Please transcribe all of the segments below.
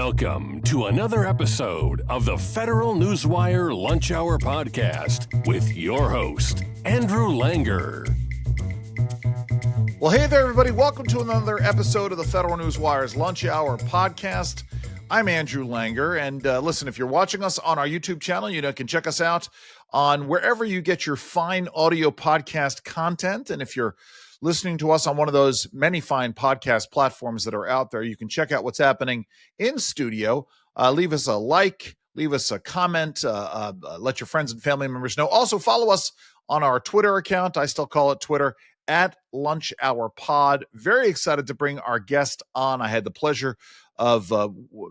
Welcome to another episode of the Federal Newswire Lunch Hour podcast with your host, Andrew Langer. Well, hey there, everybody. Welcome to another episode of the Federal Newswire's Lunch Hour podcast. I'm Andrew Langer, and listen, if you're watching us on our YouTube channel, you can check us out on wherever you get your fine audio podcast content. And if you're listening to us on one of those many fine podcast platforms that are out there, you can check out what's happening in studio. Leave us a like, leave us a comment, let your friends and family members know. Also, follow us on our Twitter account. I still call it Twitter, at Lunch Hour Pod. Very excited to bring our guest on. I had the pleasure of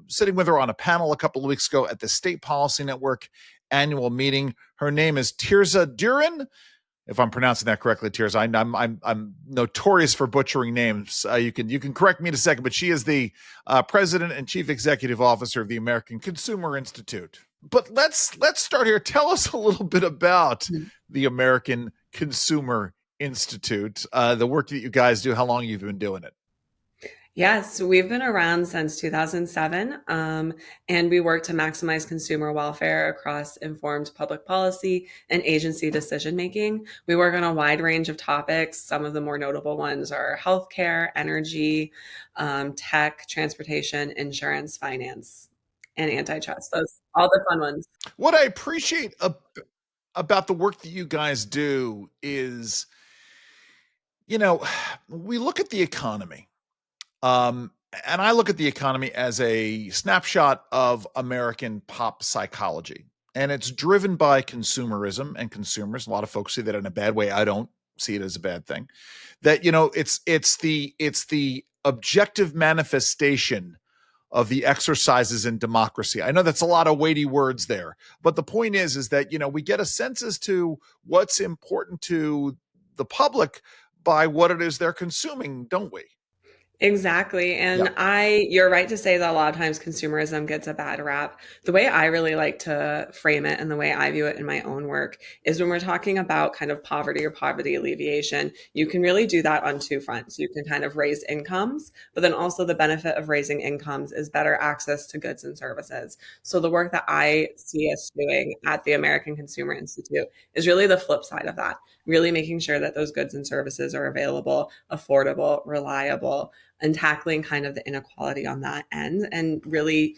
sitting with her on a panel a couple of weeks ago at the State Policy Network annual meeting. Her name is Tirzah Duren. If I'm pronouncing that correctly, Tirzah, I'm notorious for butchering names. You can correct me in a second, but she is the president and chief executive officer of the American Consumer Institute. But let's start here. Tell us a little bit about the American Consumer Institute, the work that you guys do, how long you've been doing it. Yes, we've been around since 2007, and we work to maximize consumer welfare across informed public policy and agency decision-making. We work on a wide range of topics. Some of the more notable ones are healthcare, energy, tech, transportation, insurance, finance, and antitrust. Those all the fun ones. What I appreciate about the work that you guys do is, we look at the economy. And I look at the economy as a snapshot of American pop psychology, and it's driven by consumerism and consumers. A lot of folks see that in a bad way. I don't see it as a bad thing. That, it's the objective manifestation of the exercises in democracy. I know that's a lot of weighty words there, but the point is that, we get a sense as to what's important to the public by what it is they're consuming, don't we? Exactly. And you're right to say that a lot of times consumerism gets a bad rap. The way I really like to frame it and the way I view it in my own work is when we're talking about kind of poverty or poverty alleviation, you can really do that on two fronts. You can kind of raise incomes, but then also the benefit of raising incomes is better access to goods and services. So the work that I see us doing at the American Consumer Institute is really the flip side of that, really making sure that those goods and services are available, affordable, reliable, and tackling kind of the inequality on that end and really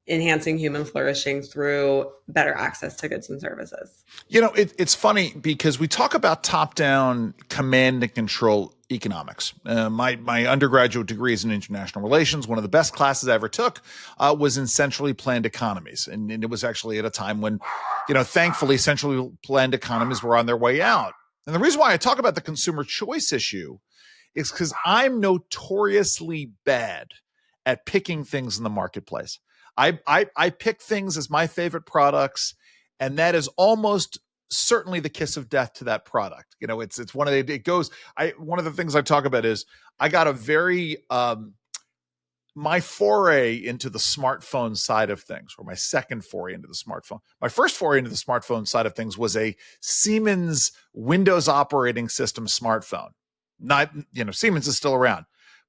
enhancing human flourishing through better access to goods and services. It's funny because we talk about top-down command and control economics. My undergraduate degree is in international relations. One of the best classes I ever took was in centrally planned economies. And it was actually at a time when, thankfully, centrally planned economies were on their way out. And the reason why I talk about the consumer choice issue is because I'm notoriously bad at picking things in the marketplace. I pick things as my favorite products, and that is almost certainly the kiss of death to that product. It's one of the things I talk about is I got a very my foray into the smartphone side of things, or my second foray into the smartphone. My first foray into the smartphone side of things was a Siemens Windows operating system smartphone. Not, Siemens is still around,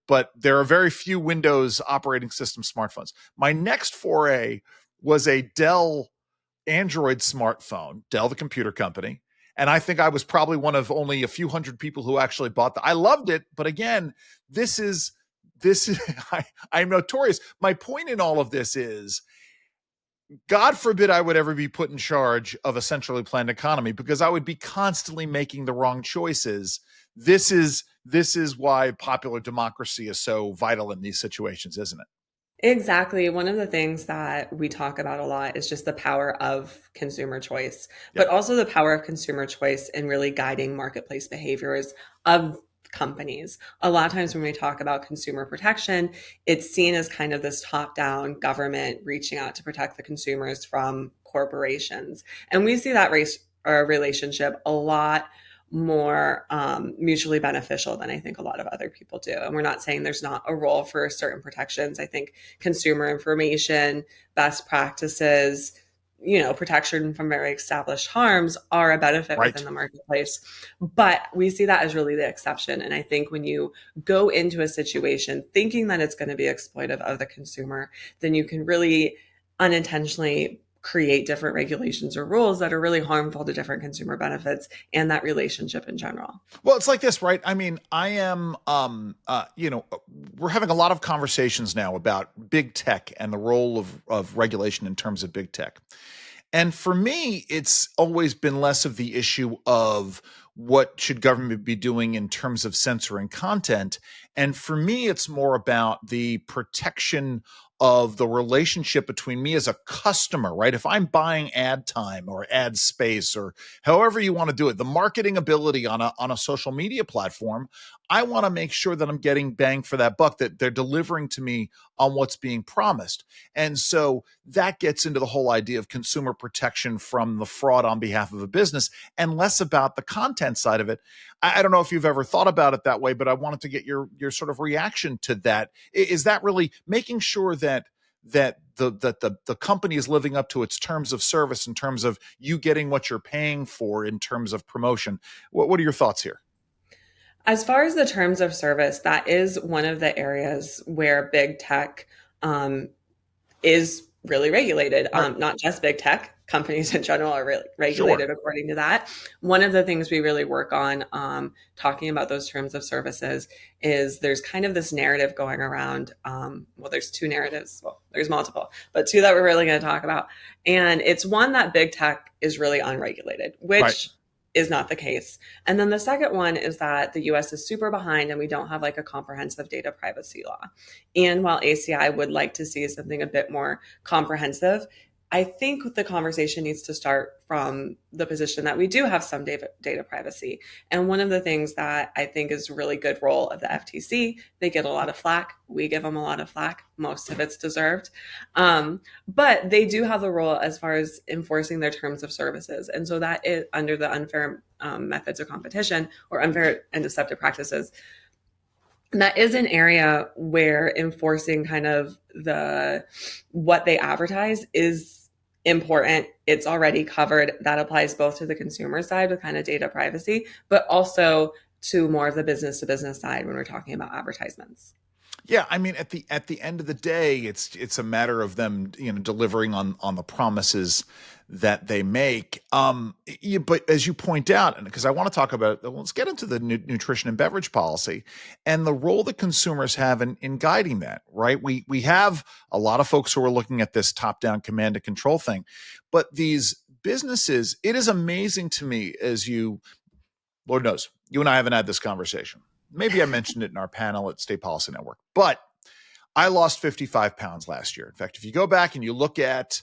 but there are very few Windows operating system smartphones. My next foray was a Dell Android smartphone, Dell, the computer company. And I think I was probably one of only a few hundred people who actually bought that. I loved it. But again, this is I'm notorious. My point in all of this is, God forbid I would ever be put in charge of a centrally planned economy, because I would be constantly making the wrong choices. This is why popular democracy is so vital in these situations, isn't it? Exactly. One of the things that we talk about a lot is just the power of consumer choice, but also the power of consumer choice in really guiding marketplace behaviors of companies. A lot of times when we talk about consumer protection, it's seen as kind of this top-down government reaching out to protect the consumers from corporations. And we see that relationship a lot more mutually beneficial than I think a lot of other people do. And we're not saying there's not a role for certain protections. I think consumer information, best practices, protection from very established harms are a benefit Right. within the marketplace. But we see that as really the exception. And I think when you go into a situation thinking that it's going to be exploitive of the consumer, then you can really unintentionally create different regulations or rules that are really harmful to different consumer benefits and that relationship in general. Well, it's like this, right? I mean, I am, we're having a lot of conversations now about big tech and the role of regulation in terms of big tech. And for me, it's always been less of the issue of what should government be doing in terms of censoring content. And for me, it's more about the protection of the relationship between me as a customer, right? If I'm buying ad time or ad space or however you want to do it, the marketing ability on a social media platform, I want to make sure that I'm getting bang for that buck, that they're delivering to me on what's being promised. And so that gets into the whole idea of consumer protection from the fraud on behalf of a business and less about the content side of it. I don't know if you've ever thought about it that way, but I wanted to get your sort of reaction to that. Is that really making sure that the company is living up to its terms of service in terms of you getting what you're paying for in terms of promotion? What are your thoughts here? As far as the terms of service, that is one of the areas where big tech is really regulated. Right. Not just big tech, companies in general are really regulated according to that. One of the things we really work on talking about those terms of services is there's kind of this narrative going around. There's two narratives. Well, there's multiple, but two that we're really going to talk about. And it's one that big tech is really unregulated, which is not the case. And then the second one is that the US is super behind and we don't have like a comprehensive data privacy law. And while ACI would like to see something a bit more comprehensive, I think the conversation needs to start from the position that we do have some data privacy. And one of the things that I think is a really good role of the FTC, they get a lot of flack. We give them a lot of flack. Most of it's deserved. But they do have the role as far as enforcing their terms of services. And so that is under the unfair methods of competition or unfair and deceptive practices. And that is an area where enforcing kind of what they advertise is important. It's already covered. That applies both to the consumer side with kind of data privacy, but also to more of the business to business side when we're talking about advertisements. Yeah, I mean, at the end of the day, it's a matter of them, delivering on the promises that they make. But as you point out, and because I want to talk about, let's get into the nutrition and beverage policy and the role that consumers have in guiding that. Right? We have a lot of folks who are looking at this top-down command and control thing, but these businesses, it is amazing to me Lord knows, you and I haven't had this conversation. Maybe I mentioned it in our panel at State Policy Network, but I lost 55 pounds last year. In fact, if you go back and you look at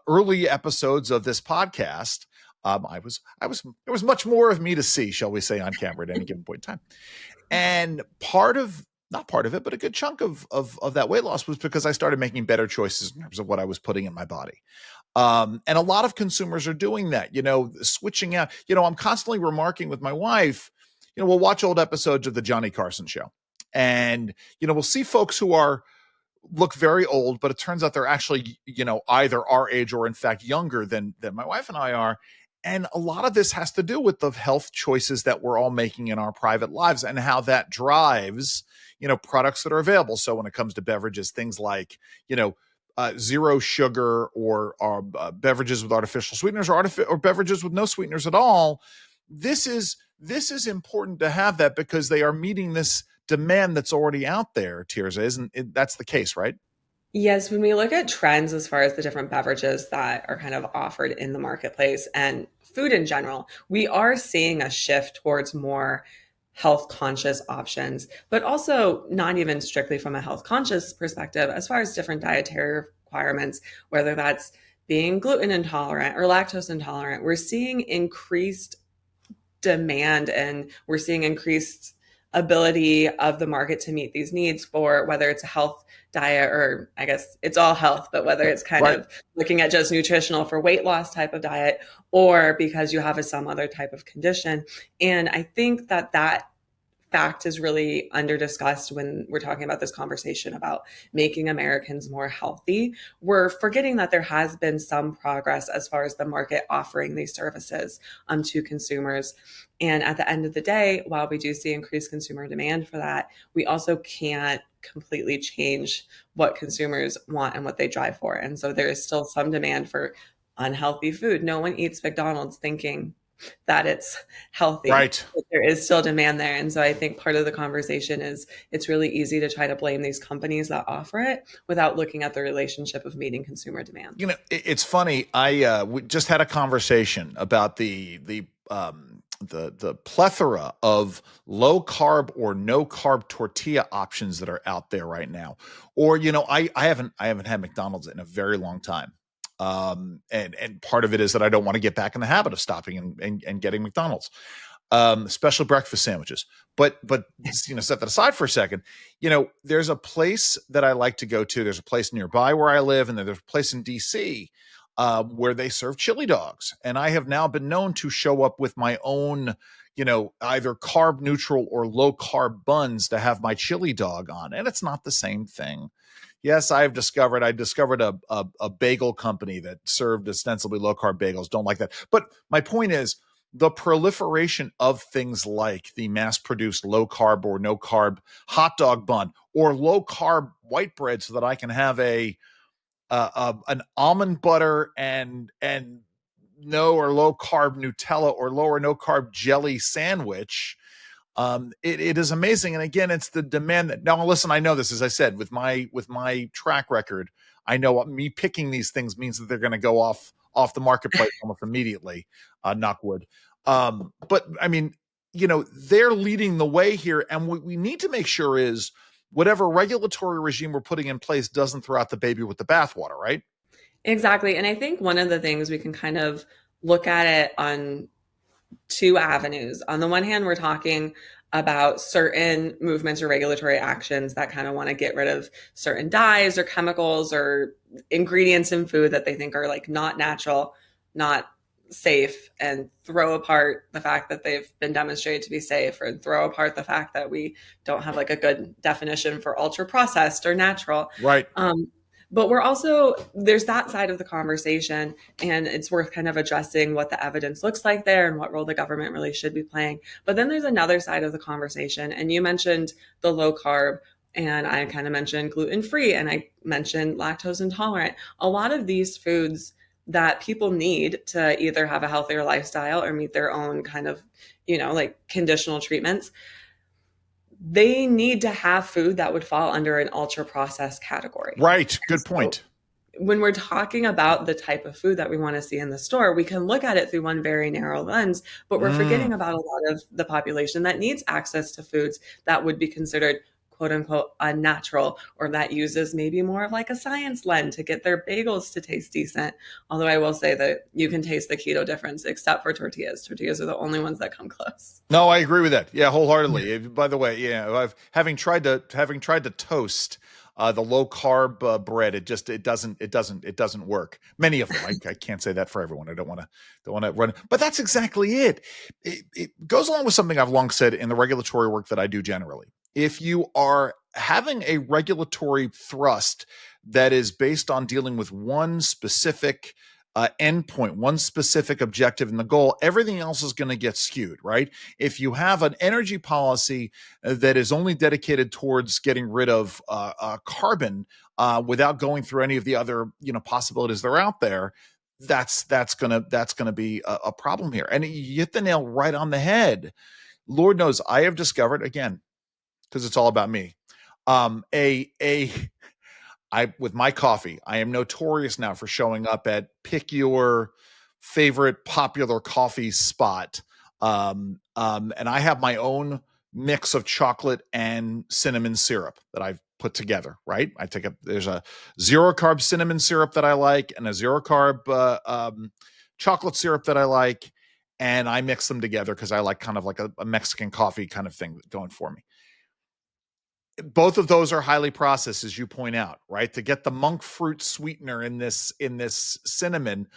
early episodes of this podcast, there was much more of me to see, shall we say, on camera at any given point in time. And not part of it, but a good chunk of that weight loss was because I started making better choices in terms of what I was putting in my body. And a lot of consumers are doing that, switching out. I'm constantly remarking with my wife, we'll watch old episodes of the Johnny Carson show and, we'll see folks who look very old, but it turns out they're actually, either our age or in fact younger than my wife and I are. And a lot of this has to do with the health choices that we're all making in our private lives and how that drives, products that are available. So when it comes to beverages, things like, zero sugar or beverages with artificial sweeteners or beverages with no sweeteners at all. This is important to have that because they are meeting this demand that's already out there, Tirzah. That's the case, right? Yes, when we look at trends as far as the different beverages that are kind of offered in the marketplace and food in general, we are seeing a shift towards more health conscious options, but also not even strictly from a health conscious perspective, as far as different dietary requirements, whether that's being gluten intolerant or lactose intolerant. We're seeing increased demand and we're seeing increased ability of the market to meet these needs for whether it's a health diet or I guess it's all health, but whether it's kind of looking at just nutritional for weight loss type of diet or because you have some other type of condition. And I think that fact is really under discussed when we're talking about this conversation about making Americans more healthy. We're forgetting that there has been some progress as far as the market offering these services to consumers. And at the end of the day, while we do see increased consumer demand for that, we also can't completely change what consumers want and what they drive for. And so there is still some demand for unhealthy food. No one eats McDonald's thinking that it's healthy. Right. But there is still demand there. And so I think part of the conversation is it's really easy to try to blame these companies that offer it without looking at the relationship of meeting consumer demand. You know, it's funny. We just had a conversation about the plethora of low carb or no carb tortilla options that are out there right now. Or, you know, I haven't had McDonald's in a very long time. And part of it is that I don't want to get back in the habit of stopping and getting McDonald's, special breakfast sandwiches. But, you know, set that aside for a second. You know, there's a place that I like to go to. There's a place nearby where I live, and there's a place in DC, where they serve chili dogs. And I have now been known to show up with my own, you know, either carb neutral or low carb buns to have my chili dog on. And it's not the same thing. Yes, I discovered a bagel company that served ostensibly low carb bagels. Don't like that. But my point is the proliferation of things like the mass produced low carb or no carb hot dog bun or low carb white bread so that I can have an almond butter and no or low carb Nutella or low or no carb jelly sandwich. It is amazing. And again, it's the demand that now listen, I know this, as I said, with my track record, I know what me picking these things means that they're going to go off the marketplace almost immediately, knock wood. But I mean, you know, they're leading the way here. And what we need to make sure is whatever regulatory regime we're putting in place doesn't throw out the baby with the bathwater, right? Exactly. And I think one of the things we can kind of look at it on two avenues. On the one hand, we're talking about certain movements or regulatory actions that kind of want to get rid of certain dyes or chemicals or ingredients in food that they think are like not natural, not safe, and throw apart the fact that they've been demonstrated to be safe, or throw apart the fact that we don't have like a good definition for ultra processed or natural. Right. But we're also, there's that side of the conversation, and it's worth kind of addressing what the evidence looks like there and what role the government really should be playing. But then there's another side of the conversation, and you mentioned the low carb, and I kind of mentioned gluten-free, and I mentioned lactose intolerant. A lot of these foods that people need to either have a healthier lifestyle or meet their own kind of, you know, like conditional treatments, they need to have food that would fall under an ultra processed category. Right. Good point. So when we're talking about the type of food that we want to see in the store, we can look at it through one very narrow lens, but we're forgetting about a lot of the population that needs access to foods that would be considered quote unquote unnatural, or that uses maybe more of like a science lens to get their bagels to taste decent. Although I will say that you can taste the keto difference, except for tortillas. Tortillas are the only ones that come close. No, I agree with that. Yeah, wholeheartedly. By the way, yeah, having tried to toast the low carb bread, it doesn't work. Many of them. I can't say that for everyone. I don't want to run, but that's exactly it. It goes along with something I've long said in the regulatory work that I do generally. If you are having a regulatory thrust that is based on dealing with one specific endpoint, one specific objective and the goal, everything else is going to get skewed, right? If you have an energy policy that is only dedicated towards getting rid of carbon without going through any of the other, you know, possibilities that are out there, that's gonna be a problem here. And you hit the nail right on the head. Lord knows I have discovered, again, because it's all about me. With my coffee, I am notorious now for showing up at pick your favorite popular coffee spot. And I have my own mix of chocolate and cinnamon syrup that I've put together, right? There's a 0 carb cinnamon syrup that I like and a 0 carb chocolate syrup that I like. And I mix them together because I like kind of like a Mexican coffee kind of thing going for me. Both of those are highly processed, as you point out, right? To get the monk fruit sweetener in this cinnamon,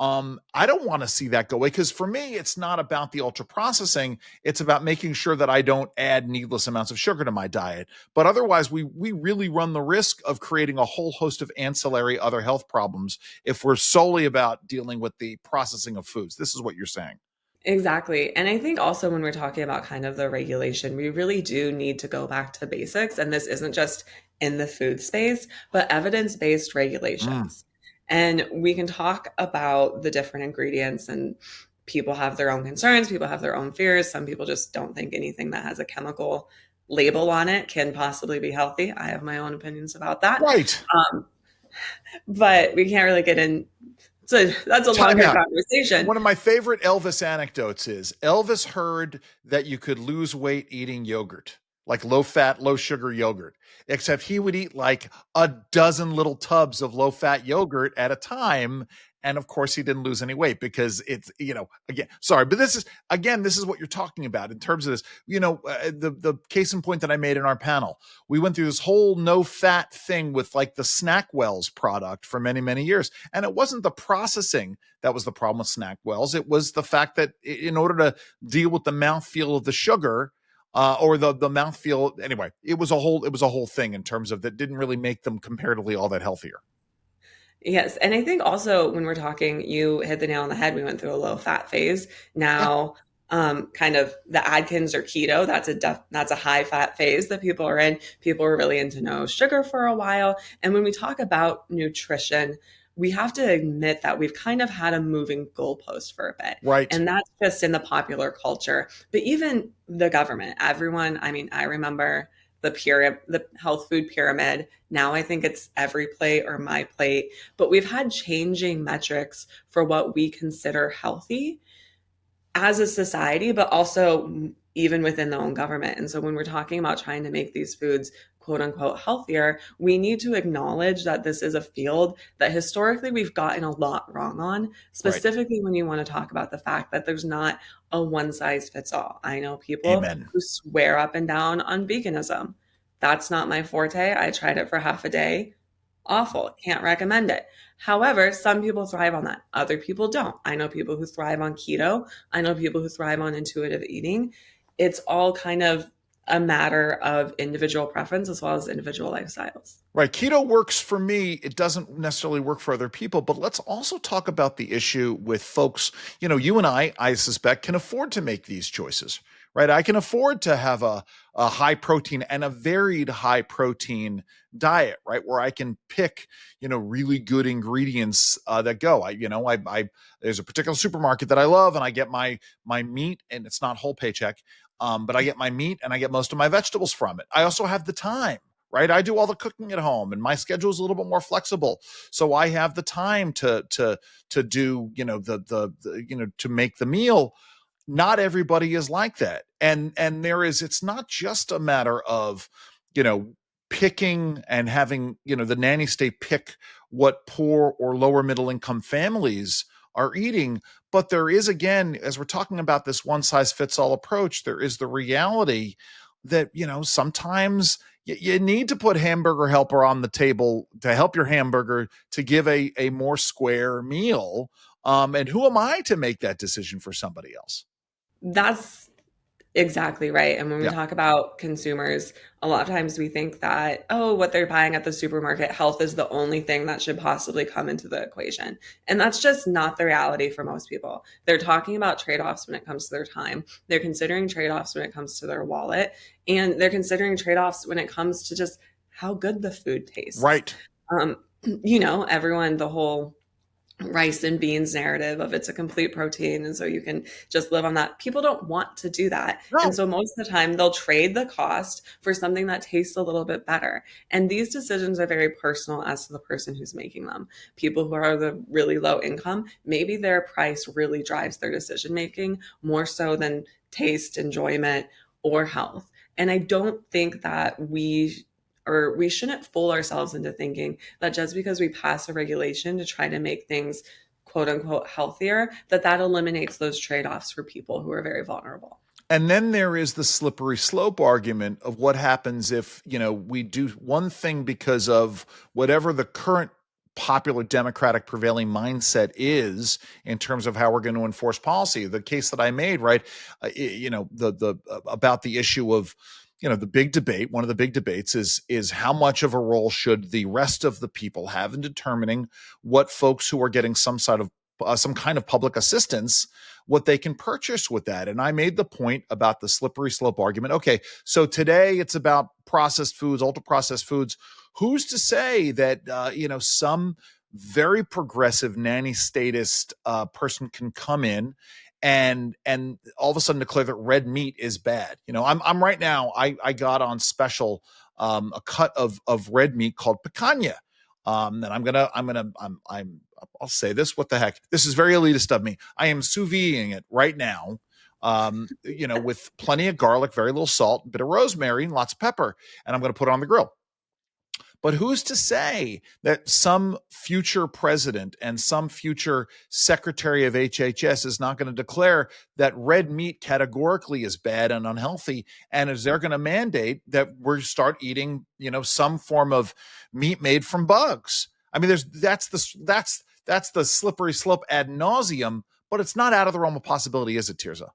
I don't want to see that go away, because for me, it's not about the ultra processing. It's about making sure that I don't add needless amounts of sugar to my diet. But otherwise, we really run the risk of creating a whole host of ancillary other health problems if we're solely about dealing with the processing of foods. This is what you're saying. Exactly. And I think also when we're talking about kind of the regulation, we really do need to go back to basics. And this isn't just in the food space, but evidence-based regulations. And we can talk about the different ingredients, and people have their own concerns, people have their own fears. Some people just don't think anything that has a chemical label on it can possibly be healthy. I have my own opinions about that. Right. But we can't really get in. So that's a longer conversation. One of my favorite Elvis anecdotes is Elvis heard that you could lose weight eating yogurt, like low fat, low sugar yogurt, except he would eat like a dozen little tubs of low fat yogurt at a time. And of course he didn't lose any weight because it's, again, sorry, but this is what you're talking about in terms of this, the case in point that I made in our panel. We went through this whole no fat thing with like the Snackwells product for many, many years. And it wasn't the processing that was the problem with Snackwells. It was the fact that in order to deal with the mouthfeel of the sugar, or the mouthfeel, anyway, it was a whole thing in terms of that didn't really make them comparatively all that healthier. Yes. And I think also when we're talking, you hit the nail on the head. We went through a low fat phase. Now, kind of the Atkins or keto, that's a high fat phase that people are in. People were really into no sugar for a while. And when we talk about nutrition, we have to admit that we've kind of had a moving goalpost for a bit. Right. And that's just in the popular culture. But even the government, everyone, I remember the health food pyramid. Now I think it's every plate or my plate, but we've had changing metrics for what we consider healthy as a society, but also even within the own government. And so when we're talking about trying to make these foods quote unquote healthier, we need to acknowledge that this is a field that historically we've gotten a lot wrong on, specifically when you want to talk about the fact that there's not a one size fits all. I know people who swear up and down on veganism. That's not my forte. I tried it for half a day. Awful. Can't recommend it. However, some people thrive on that. Other people don't. I know people who thrive on keto. I know people who thrive on intuitive eating. It's all kind of a matter of individual preference as well as individual lifestyles. Right. Keto works for me. It doesn't necessarily work for other people, but let's also talk about the issue with folks. You and I suspect, can afford to make these choices, right? I can afford to have a high protein and a varied high protein diet, right? Where I can pick, really good ingredients that go. There's a particular supermarket that I love, and I get my meat, and it's not whole paycheck. But I get my meat and I get most of my vegetables from it. I also have the time, right? I do all the cooking at home, and my schedule is a little bit more flexible. So I have the time to do, to make the meal. Not everybody is like that. And it's not just a matter of, picking and having, the nanny state pick what poor or lower middle income families are eating. But there is, again, as we're talking about this one size fits all approach, there is the reality that, sometimes you need to put hamburger helper on the table to help your hamburger to give a more square meal. And who am I to make that decision for somebody else? That's exactly right. And when we talk about consumers, a lot of times we think that, what they're buying at the supermarket, health is the only thing that should possibly come into the equation. And that's just not the reality for most people. They're talking about trade-offs when it comes to their time. They're considering trade-offs when it comes to their wallet. And they're considering trade-offs when it comes to just how good the food tastes. Right. Everyone, the whole rice and beans narrative of it's a complete protein, and so you can just live on that. People don't want to do that. No. And so most of the time they'll trade the cost for something that tastes a little bit better. And these decisions are very personal as to the person who's making them. People who are the really low income, maybe their price really drives their decision making more so than taste, enjoyment, or health. And I don't think that we shouldn't fool ourselves into thinking that just because we pass a regulation to try to make things quote unquote healthier, that eliminates those trade-offs for people who are very vulnerable. And then there is the slippery slope argument of what happens if, we do one thing because of whatever the current popular Democratic prevailing mindset is in terms of how we're going to enforce policy. The case that I made, right, about the issue of, the big debate, one of the big debates is how much of a role should the rest of the people have in determining what folks who are getting some kind of public assistance, what they can purchase with that. And I made the point about the slippery slope argument. Okay, so today it's about processed foods, ultra processed foods. Who's to say that, some very progressive nanny statist person can come in and all of a sudden declare that red meat is bad? I'm right now, I got on special a cut of red meat called picanha. And I'll say this, what the heck? This is very elitist of me. I am sous videing it right now, with plenty of garlic, very little salt, a bit of rosemary, and lots of pepper. And I'm going to put it on the grill. But who's to say that some future president and some future secretary of HHS is not going to declare that red meat categorically is bad and unhealthy, and is they're going to mandate that we start eating, some form of meat made from bugs? I mean, that's the slippery slope ad nauseum, but it's not out of the realm of possibility, is it, Tirzah?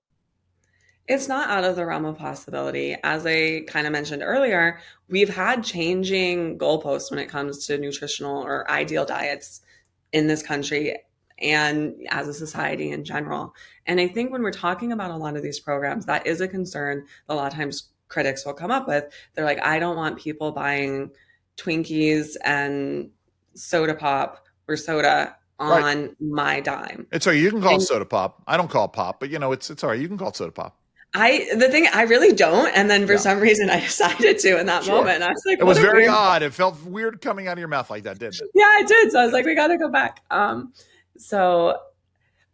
It's not out of the realm of possibility. As I kind of mentioned earlier, we've had changing goalposts when it comes to nutritional or ideal diets in this country and as a society in general. And I think when we're talking about a lot of these programs, that is a concern that a lot of times critics will come up with. They're like, I don't want people buying Twinkies and soda pop or soda on my dime. It's all right. You can call it soda pop. I don't call it pop, but it's all right. You can call it soda pop. I really don't. And then for some reason I decided to in that moment. I was like, it was very odd. It felt weird coming out of your mouth like that, didn't it? Yeah, it did. So I was like, we got to go back. But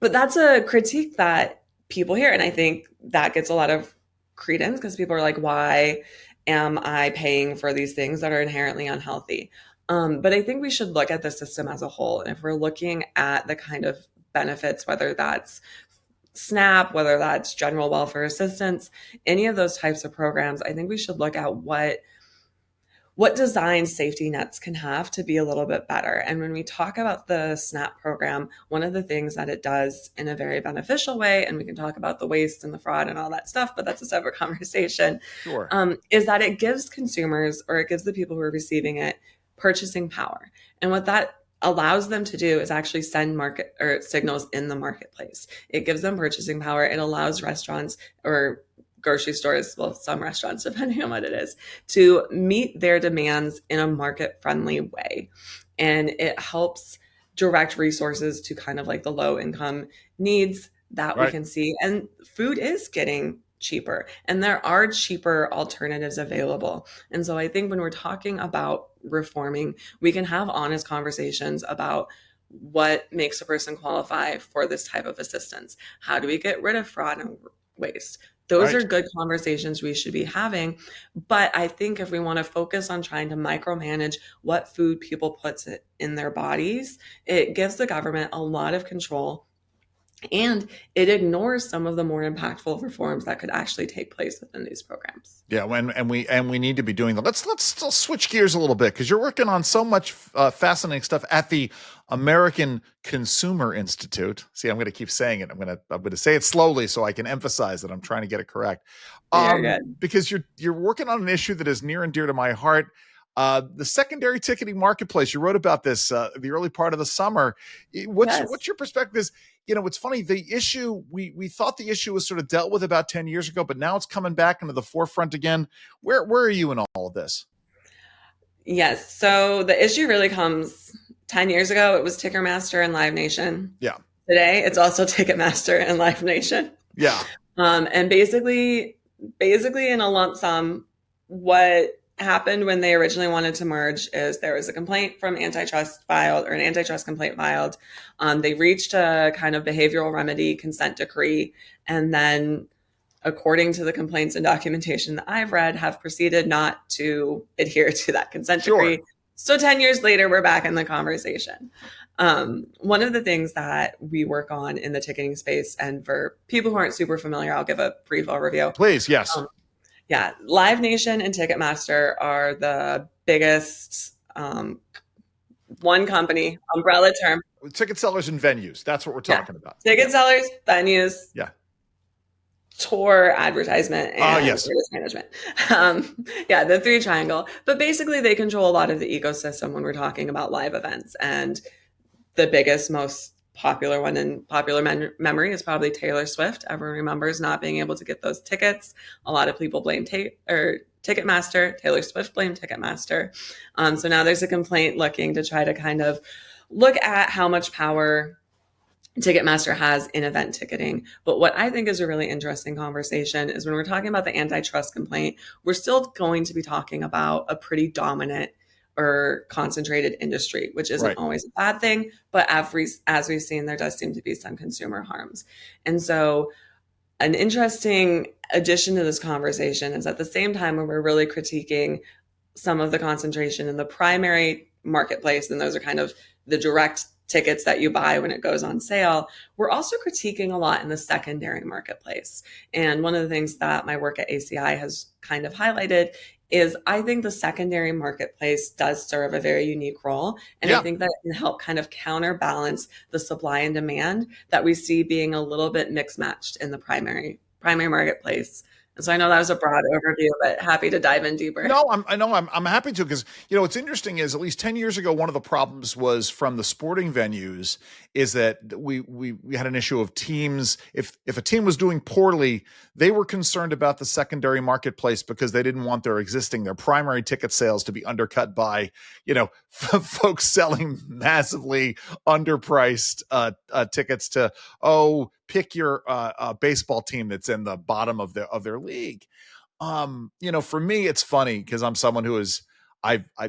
that's a critique that people hear. And I think that gets a lot of credence because people are like, why am I paying for these things that are inherently unhealthy? But I think we should look at the system as a whole. And if we're looking at the kind of benefits, whether that's SNAP, whether that's general welfare assistance, any of those types of programs, I think we should look at what design safety nets can have to be a little bit better. And when we talk about the SNAP program, one of the things that it does in a very beneficial way, and we can talk about the waste and the fraud and all that stuff, but that's a separate conversation, is that it gives consumers, or it gives the people who are receiving it, purchasing power. And what that allows them to do is actually send market or signals in the marketplace. It gives them purchasing power. It allows restaurants or grocery stores, well, some restaurants, depending on what it is, to meet their demands in a market-friendly way. And it helps direct resources to kind of like the low-income needs that we can see. And food is getting cheaper, and there are cheaper alternatives available. And so I think when we're talking about reforming, we can have honest conversations about what makes a person qualify for this type of assistance. How do we get rid of fraud and waste? Those are good conversations we should be having. But I think if we want to focus on trying to micromanage what food people put in their bodies, it gives the government a lot of control. And it ignores some of the more impactful reforms that could actually take place within these programs. Yeah, and we need to be doing that. Let's still switch gears a little bit, because you're working on so much fascinating stuff at the American Consumer Institute. See, I'm going to keep saying it. I'm going to say it slowly so I can emphasize that I'm trying to get it correct. Because you're working on an issue that is near and dear to my heart. The secondary ticketing marketplace. You wrote about this the early part of the summer. What's your perspective? It's funny. The issue, we thought the issue was sort of dealt with about 10 years ago, but now it's coming back into the forefront again. Where are you in all of this? Yes. So the issue really comes 10 years ago. It was Ticketmaster and Live Nation. Yeah. Today, it's also Ticketmaster and Live Nation. Yeah. And basically in a lump sum, what happened when they originally wanted to merge is there was a complaint from Antitrust filed, or an antitrust complaint filed. They reached a kind of behavioral remedy consent decree, and then, according to the complaints and documentation that I've read, have proceeded not to adhere to that consent decree. So 10 years later, we're back in the conversation. One of the things that we work on in the ticketing space, and for people who aren't super familiar, I'll give a brief overview. Please, yes. Live Nation and Ticketmaster are the biggest one company, umbrella term. Ticket sellers and venues. That's what we're talking about. Ticket sellers, venues, yeah, tour advertisement, and yes, risk management. The three triangle. But basically, they control a lot of the ecosystem when we're talking about live events. And the biggest, most popular one in popular memory is probably Taylor Swift. Everyone remembers not being able to get those tickets. A lot of people blame Ticketmaster. Taylor Swift blamed Ticketmaster. So now there's a complaint looking to try to kind of look at how much power Ticketmaster has in event ticketing. But what I think is a really interesting conversation is when we're talking about the antitrust complaint, we're still going to be talking about a pretty dominant or concentrated industry, which isn't always a bad thing. But as we've seen, there does seem to be some consumer harms. And so an interesting addition to this conversation is at the same time when we're really critiquing some of the concentration in the primary marketplace, and those are kind of the direct tickets that you buy when it goes on sale, we're also critiquing a lot in the secondary marketplace. And one of the things that my work at ACI has kind of highlighted is I think the secondary marketplace does serve a very unique role. And I think that it can help kind of counterbalance the supply and demand that we see being a little bit mixed matched in the primary marketplace. And so I know that was a broad overview, but happy to dive in deeper. No, I'm happy to, because what's interesting is at least 10 years ago, one of the problems was from the sporting venues is that we had an issue of teams. If a team was doing poorly, they were concerned about the secondary marketplace because they didn't want their primary ticket sales to be undercut by, folks selling massively underpriced tickets to, pick your baseball team that's in the bottom of their league. For me, it's funny because I'm someone who is,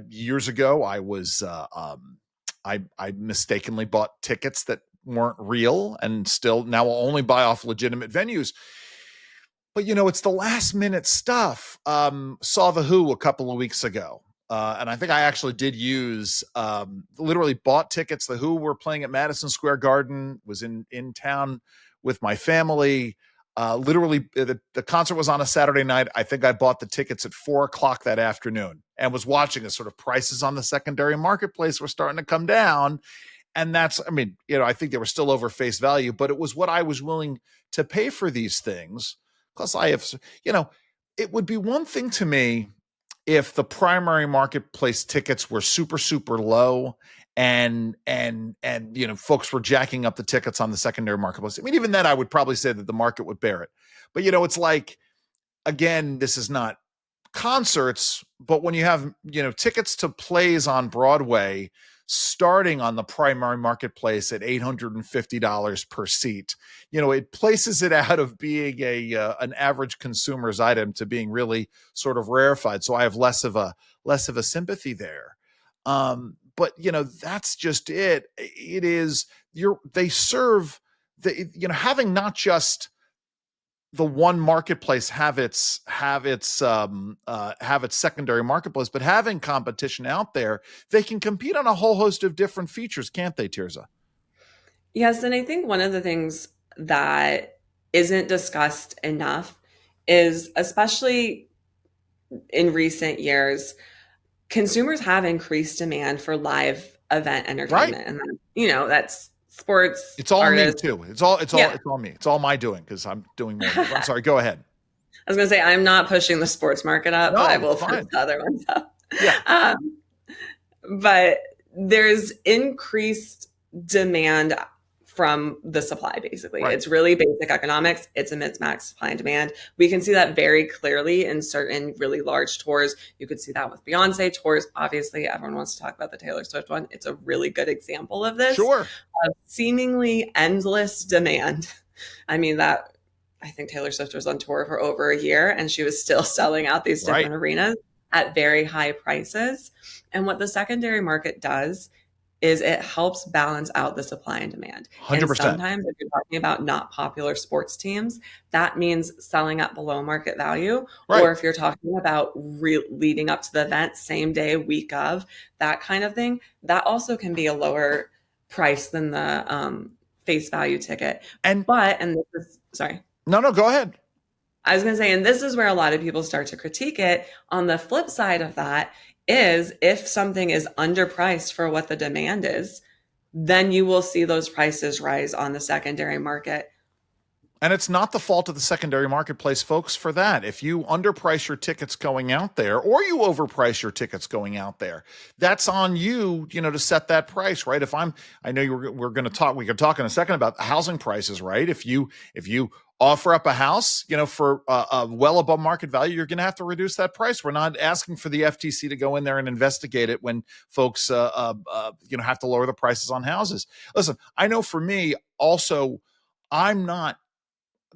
years ago, I was, I mistakenly bought tickets that weren't real and still now will only buy off legitimate venues. But, it's the last minute stuff. Saw The Who a couple of weeks ago. And I think I actually did use, literally bought tickets. The Who were playing at Madison Square Garden, was in town with my family. Literally, the concert was on a Saturday night. I think I bought the tickets at 4:00 that afternoon and was watching as sort of prices on the secondary marketplace were starting to come down. And that's, I think they were still over face value, but it was what I was willing to pay for these things. Plus I have, it would be one thing to me if the primary marketplace tickets were super, super low and folks were jacking up the tickets on the secondary marketplace. Even then I would probably say that the market would bear it. But, it's like, again, this is not concerts, but when you have, tickets to plays on Broadway starting on the primary marketplace at $850 per seat, it places it out of being an average consumer's item to being really sort of rarefied. So I have less of a sympathy there. But that's just it. It is they serve the, having not just the one marketplace have its secondary marketplace, but having competition out there, they can compete on a whole host of different features, can't they, Tirzah? Yes, and I think one of the things that isn't discussed enough is, especially in recent years, consumers have increased demand for live event entertainment, and that's sports. It's all artists. Me too. It's all me. It's all my doing because I'm doing more. I'm sorry. Go ahead. I was going to say I'm not pushing the sports market up, but I will push the other ones up. Yeah. But there's increased demand from the supply, basically. Right. It's really basic economics. It's a mismatch supply and demand. We can see that very clearly in certain really large tours. You could see that with Beyonce tours. Obviously, everyone wants to talk about the Taylor Swift one. It's a really good example of this. Sure. Of seemingly endless demand. I think Taylor Swift was on tour for over a year and she was still selling out these different arenas at very high prices. And what the secondary market does is it helps balance out the supply and demand. 100%. And sometimes if you're talking about not popular sports teams, that means selling at below market value. Right. Or if you're talking about leading up to the event, same day, week of, that kind of thing, that also can be a lower price than the face value ticket. Sorry. No, go ahead. I was going to say, and this is where a lot of people start to critique it. On the flip side of that is if something is underpriced for what the demand is, then you will see those prices rise on the secondary market. And it's not the fault of the secondary marketplace, folks, for that. If you underprice your tickets going out there, or you overprice your tickets going out there, that's on you, to set that price, right? I know we're going to talk, we could talk in a second about housing prices, right? If you offer up a house, for well above market value, you're going to have to reduce that price. We're not asking for the FTC to go in there and investigate it when folks, have to lower the prices on houses. Listen, I know for me also,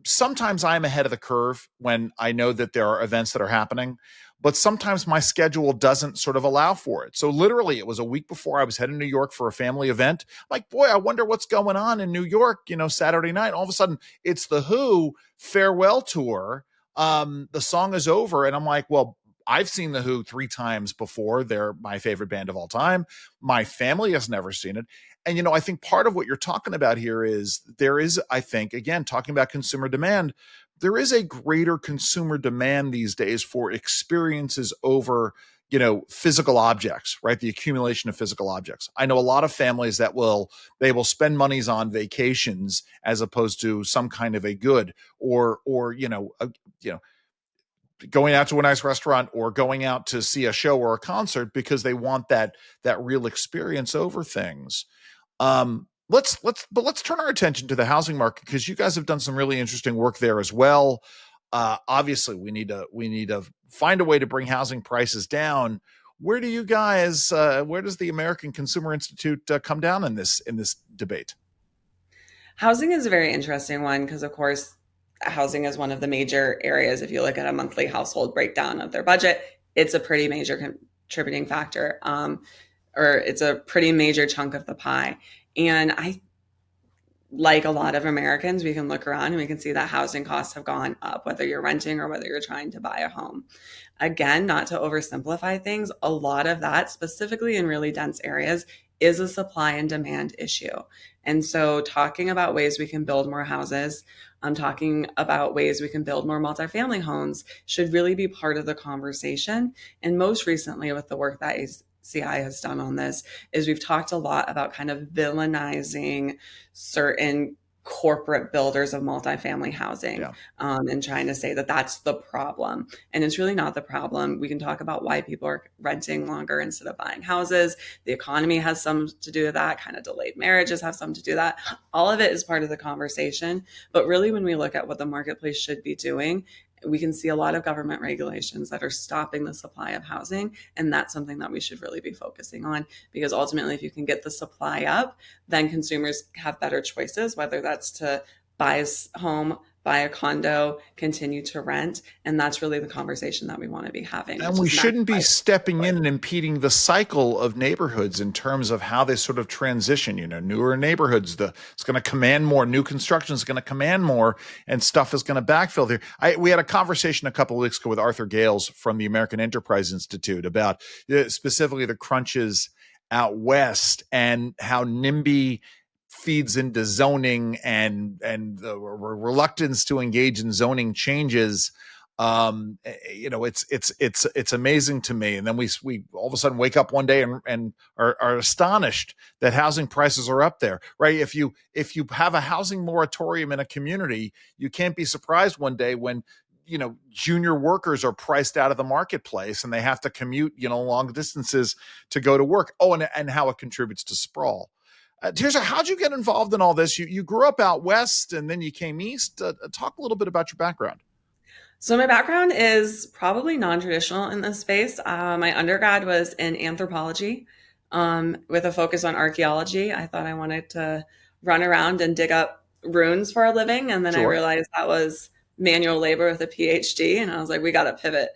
sometimes I'm ahead of the curve when I know that there are events that are happening, but sometimes my schedule doesn't sort of allow for it. So literally it was a week before I was heading to New York for a family event. I'm like, boy, I wonder what's going on in New York, Saturday night. All of a sudden it's the Who farewell tour. The song is over. And I'm like, well, I've seen the Who 3 times before. They're my favorite band of all time. My family has never seen it. And, I think part of what you're talking about here is there is, I think, again, talking about consumer demand, there is a greater consumer demand these days for experiences over, physical objects, right? The accumulation of physical objects. I know a lot of families that they will spend monies on vacations as opposed to some kind of a good or going out to a nice restaurant or going out to see a show or a concert because they want that real experience over things. Let's turn our attention to the housing market because you guys have done some really interesting work there as well. Obviously, we need to find a way to bring housing prices down. Where do you guys? Where does the American Consumer Institute come down in this debate? Housing is a very interesting one because, of course, housing is one of the major areas. If you look at a monthly household breakdown of their budget, it's a pretty major contributing factor, or it's a pretty major chunk of the pie. And like a lot of Americans, we can look around and we can see that housing costs have gone up, whether you're renting or whether you're trying to buy a home. Again, not to oversimplify things, a lot of that, specifically in really dense areas, is a supply and demand issue. And so talking about ways we can build more houses, talking about ways we can build more multifamily homes should really be part of the conversation. And most recently with the work that CI has done on this is we've talked a lot about kind of villainizing certain corporate builders of multifamily housing, and trying to say that that's the problem. And it's really not the problem. We can talk about why people are renting longer instead of buying houses. The economy has some to do with that. Kind of delayed marriages have some to do with that. All of it is part of the conversation. But really, when we look at what the marketplace should be doing, we can see a lot of government regulations that are stopping the supply of housing. And that's something that we should really be focusing on, because ultimately, if you can get the supply up, then consumers have better choices, whether that's to buy a home, buy a condo, continue to rent. And that's really the conversation that we want to be having. And we shouldn't be stepping in and impeding the cycle of neighborhoods in terms of how they sort of transition. Newer neighborhoods, it's going to command more. New construction is going to command more, and stuff is going to backfill there. We had a conversation a couple of weeks ago with Arthur Gales from the American Enterprise Institute about specifically the crunches out west and how NIMBY feeds into zoning and the reluctance to engage in zoning changes. It's amazing to me. And then we all of a sudden wake up one day and are astonished that housing prices are up there, right? If you have a housing moratorium in a community, you can't be surprised one day when junior workers are priced out of the marketplace and they have to commute, long distances to go to work. Oh, and how it contributes to sprawl. Tirzah, how'd you get involved in all this? You grew up out west and then you came east. Talk a little bit about your background. So my background is probably non-traditional in this space. My undergrad was in anthropology, with a focus on archaeology. I thought I wanted to run around and dig up ruins for a living. And then I realized that was manual labor with a PhD. And I was like, we got to pivot.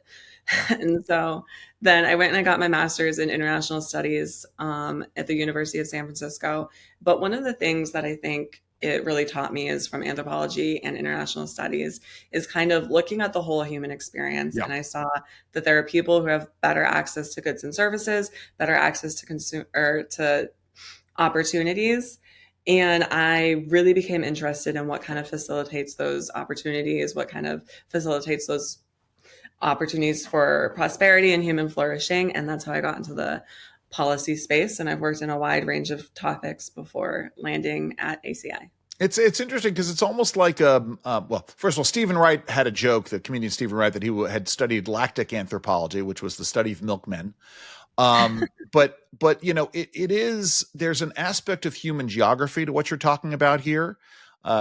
And so then I went and I got my master's in international studies at the University of San Francisco. But one of the things that I think it really taught me is from anthropology and international studies is kind of looking at the whole human experience. Yeah. And I saw that there are people who have better access to goods and services, better access to to opportunities. And I really became interested in what kind of facilitates those opportunities, what kind of facilitates those opportunities for prosperity and human flourishing. And that's how I got into the policy space. And I've worked in a wide range of topics before landing at ACI. It's interesting because it's almost like well, first of all, Stephen Wright had a joke, the comedian Stephen Wright, that he had studied lactic anthropology, which was the study of milkmen. But there's an aspect of human geography to what you're talking about here,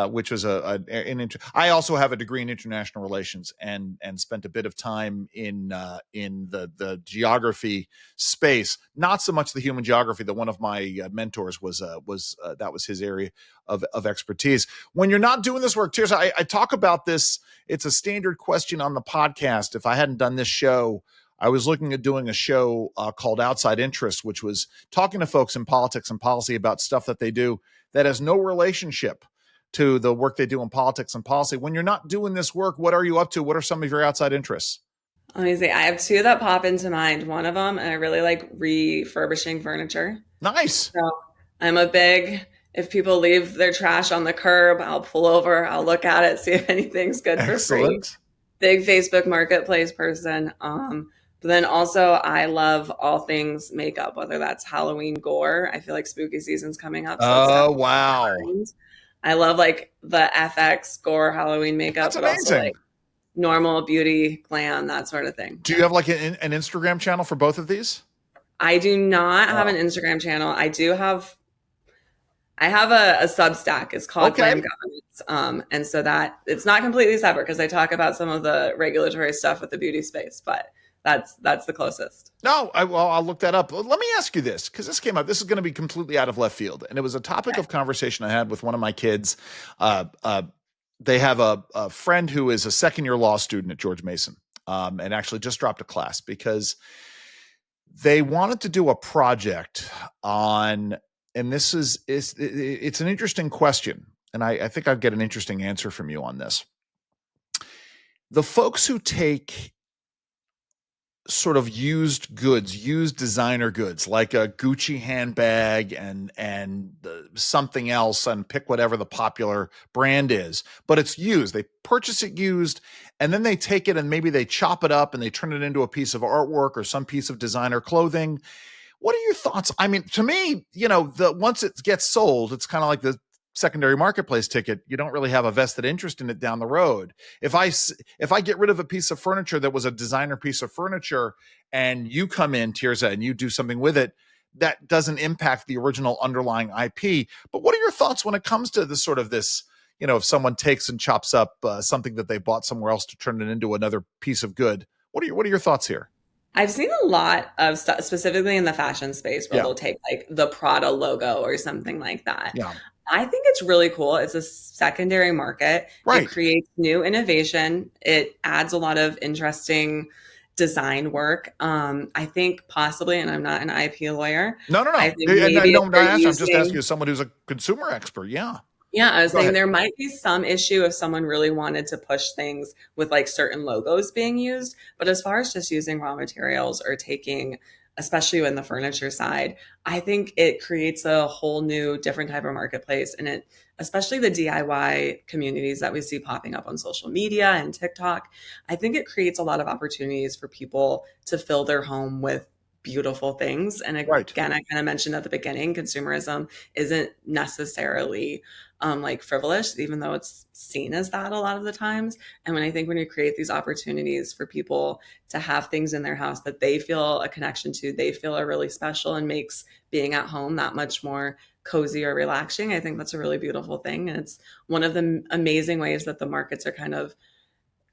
which was I also have a degree in international relations and spent a bit of time in the geography space, not so much the human geography. That one of my mentors was that was his area of expertise. When you're not doing this work, Tirzah, I talk about this. It's a standard question on the podcast. If I hadn't done this show, I was looking at doing a show called Outside Interest, which was talking to folks in politics and policy about stuff that they do that has no relationship to the work they do in politics and policy. When you're not doing this work, what are you up to? What are some of your outside interests? Let me see. I have two that pop into mind. One of them, and I really like refurbishing furniture. Nice. So I'm a big, if people leave their trash on the curb, I'll pull over, I'll look at it, see if anything's good for free. Big Facebook Marketplace person. But then also I love all things makeup, whether that's Halloween gore. I feel like spooky season's coming up. So wow. I love like the FX gore Halloween makeup. That's amazing. Also like normal beauty, glam, that sort of thing. Do you have like an Instagram channel for both of these? I do not have an Instagram channel. I have a Substack. It's called Glam Governance. And so that it's not completely separate because I talk about some of the regulatory stuff with the beauty space, but that's the closest. No, I'll look that up. Let me ask you this, because this came up. This is going to be completely out of left field. And it was a topic of conversation I had with one of my kids. They have a friend who is a second-year law student at George Mason and actually just dropped a class because they wanted to do a project on, and it's an interesting question. And I think I'd get an interesting answer from you on this. The folks who take sort of used designer goods, like a Gucci handbag and something else, and pick whatever the popular brand is, but it's used. They purchase it used, and then they take it and maybe they chop it up and they turn it into a piece of artwork or some piece of designer clothing. What are your thoughts? I mean, to me, once it gets sold, it's kind of like the secondary marketplace ticket. You don't really have a vested interest in it down the road. If I get rid of a piece of furniture that was a designer piece of furniture and you come in, Tirzah, and you do something with it, that doesn't impact the original underlying IP. But what are your thoughts when it comes to this sort of this, if someone takes and chops up something that they bought somewhere else to turn it into another piece of good? What are your thoughts here? I've seen a lot of stuff, specifically in the fashion space, where they'll take like the Prada logo or something like that. Yeah. I think it's really cool. It's a secondary market. Right. It creates new innovation. It adds a lot of interesting design work. I think possibly, and I'm not an IP lawyer. No. I'm just asking you as someone who's a consumer expert. Yeah. Yeah, I was saying there might be some issue if someone really wanted to push things with like certain logos being used. But as far as just using raw materials or taking, especially in the furniture side, I think it creates a whole new different type of marketplace. And it, especially the DIY communities that we see popping up on social media and TikTok, I think it creates a lot of opportunities for people to fill their home with beautiful things. And again, I kind of mentioned at the beginning, consumerism isn't necessarily like frivolous, even though it's seen as that a lot of the times. And when you create these opportunities for people to have things in their house that they feel a connection to, they feel are really special and makes being at home that much more cozy or relaxing, I think that's a really beautiful thing. And it's one of the amazing ways that the markets are kind of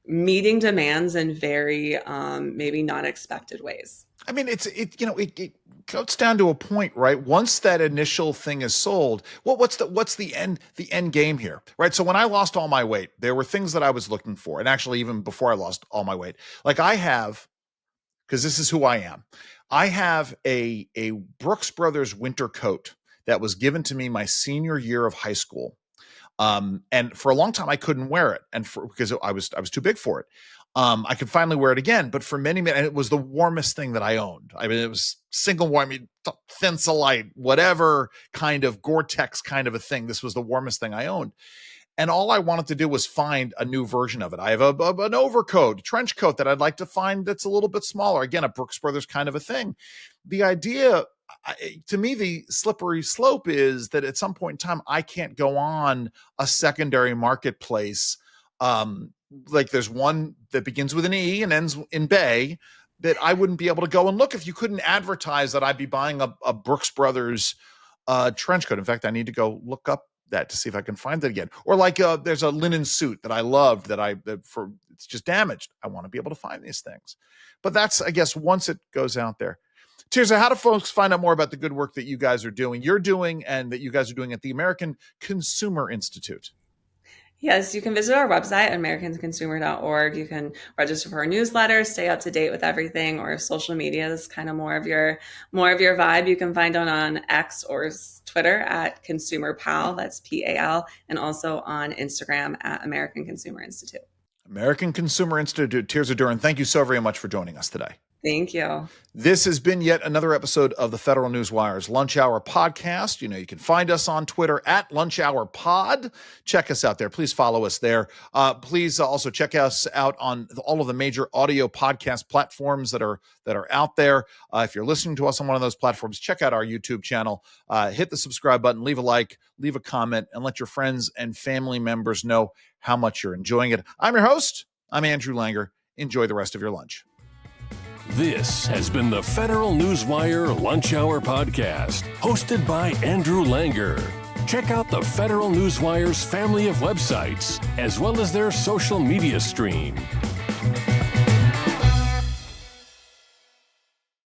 meeting demands in very maybe not expected ways. I mean, it goes down to a point, right? Once that initial thing is sold, what's the end game here, right? So when I lost all my weight, there were things that I was looking for, and actually even before I lost all my weight, like I have, because this is who I am, I have a Brooks Brothers winter coat that was given to me my senior year of high school. And for a long time I couldn't wear it, because I was too big for it. I could finally wear it again, but for many minutes, and it was the warmest thing that I owned. I mean, it was single warm, Thinsulite, whatever kind of Gore-Tex kind of a thing. This was the warmest thing I owned. And all I wanted to do was find a new version of it. I have an overcoat, trench coat that I'd like to find that's a little bit smaller. Again, a Brooks Brothers kind of a thing. The idea, to me, the slippery slope is that at some point in time, I can't go on a secondary marketplace. Like there's one that begins with an E and ends in Bay that I wouldn't be able to go and look if you couldn't advertise that I'd be buying a Brooks Brothers trench coat. In fact, I need to go look up that to see if I can find it again. Or like there's a linen suit that I loved that it's just damaged. I want to be able to find these things. But that's, I guess, once it goes out there. Tirzah, how do folks find out more about the good work that you guys are doing, and that you guys are doing at the American Consumer Institute? Yes, you can visit our website, americanconsumer.org. You can register for our newsletter, stay up to date with everything, or if social media is kind of more of your vibe, you can find it on X or Twitter at ConsumerPal, that's PAL, and also on Instagram at American Consumer Institute. American Consumer Institute. Tirzah Duren, thank you so very much for joining us today. Thank you. This has been yet another episode of the Federal Newswire's Lunch Hour podcast. You can find us on Twitter at Lunch Hour Pod. Check us out there. Please follow us there. Please also check us out on all of the major audio podcast platforms that are out there. If you're listening to us on one of those platforms, check out our YouTube channel. Hit the subscribe button, leave a like, leave a comment, and let your friends and family members know how much you're enjoying it. I'm your host. I'm Andrew Langer. Enjoy the rest of your lunch. This has been the Federal Newswire Lunch Hour podcast, hosted by Andrew Langer. Check out the Federal Newswire's family of websites, as well as their social media stream.